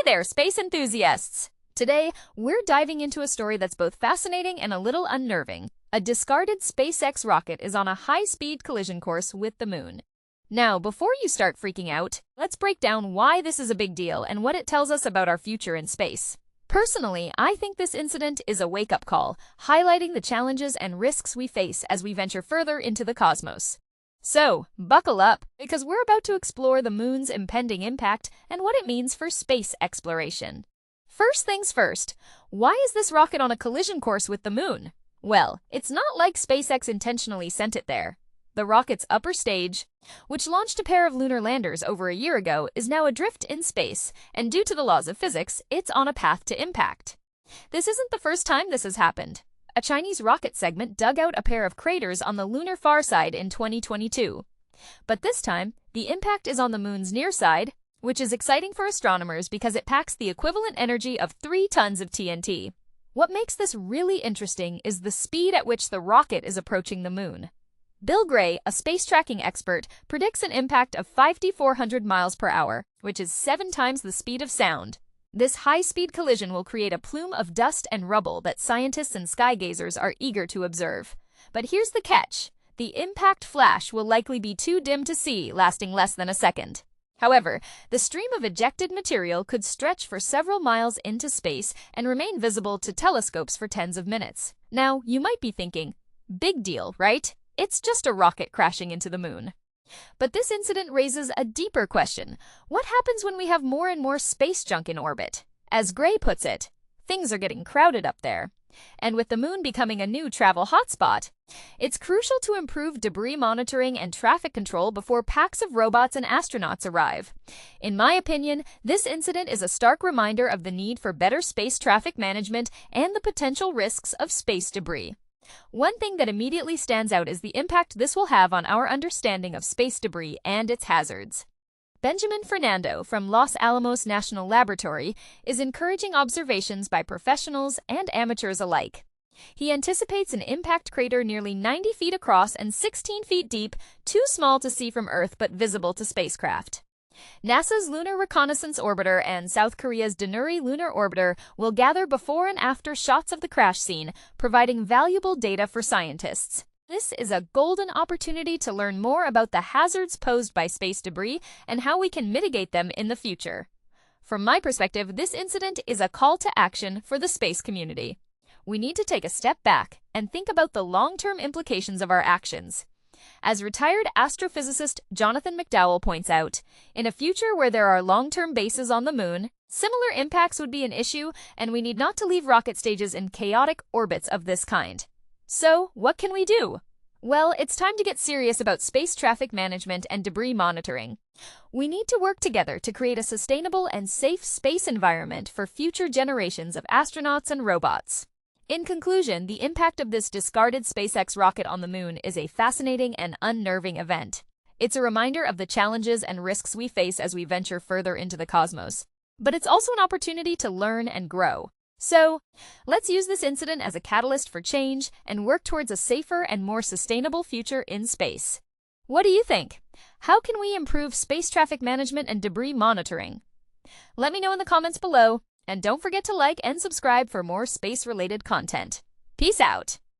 there, space enthusiasts! Today, we're diving into a story that's both fascinating and a little unnerving. A discarded SpaceX rocket is on a high-speed collision course with the moon. Now, before you start freaking out, let's break down why this is a big deal and what it tells us about our future in space. Personally, I think this incident is a wake-up call, highlighting the challenges and risks we face as we venture further into the cosmos. So, buckle up, because we're about to explore the moon's impending impact and what it means for space exploration. First things first, why is this rocket on a collision course with the moon? Well, it's not like SpaceX intentionally sent it there. The rocket's upper stage, which launched a pair of lunar landers over a year ago, is now adrift in space, and due to the laws of physics, it's on a path to impact. This isn't the first time this has happened. A Chinese rocket segment dug out a pair of craters on the lunar far side in 2022. But this time, the impact is on the moon's near side, which is exciting for astronomers because it packs the equivalent energy of 3 tons of TNT. What makes this really interesting is the speed at which the rocket is approaching the moon. Bill Gray, a space tracking expert, predicts an impact of 5,400 miles per hour, which is 7 times the speed of sound. This high-speed collision will create a plume of dust and rubble that scientists and skygazers are eager to observe. But here's the catch. The impact flash will likely be too dim to see, lasting less than a second. However, the stream of ejected material could stretch for several miles into space and remain visible to telescopes for tens of minutes. Now, you might be thinking, big deal, right? It's just a rocket crashing into the moon. But this incident raises a deeper question. What happens when we have more and more space junk in orbit? As Gray puts it, things are getting crowded up there. And with the moon becoming a new travel hotspot, it's crucial to improve debris monitoring and traffic control before packs of robots and astronauts arrive. In my opinion, this incident is a stark reminder of the need for better space traffic management and the potential risks of space debris. One thing that immediately stands out is the impact this will have on our understanding of space debris and its hazards. Benjamin Fernando from Los Alamos National Laboratory is encouraging observations by professionals and amateurs alike. He anticipates an impact crater nearly 90 feet across and 16 feet deep, too small to see from Earth but visible to spacecraft. NASA's Lunar Reconnaissance Orbiter and South Korea's Danuri Lunar Orbiter will gather before and after shots of the crash scene, providing valuable data for scientists. This is a golden opportunity to learn more about the hazards posed by space debris and how we can mitigate them in the future. From my perspective, this incident is a call to action for the space community. We need to take a step back and think about the long-term implications of our actions. As retired astrophysicist Jonathan McDowell points out, in a future where there are long-term bases on the moon, similar impacts would be an issue, and we need not to leave rocket stages in chaotic orbits of this kind. So, what can we do? Well, it's time to get serious about space traffic management and debris monitoring. We need to work together to create a sustainable and safe space environment for future generations of astronauts and robots. In conclusion, the impact of this discarded SpaceX rocket on the moon is a fascinating and unnerving event. It's a reminder of the challenges and risks we face as we venture further into the cosmos. But it's also an opportunity to learn and grow. So, let's use this incident as a catalyst for change and work towards a safer and more sustainable future in space. What do you think? How can we improve space traffic management and debris monitoring? Let me know in the comments below. And don't forget to like and subscribe for more space-related content. Peace out!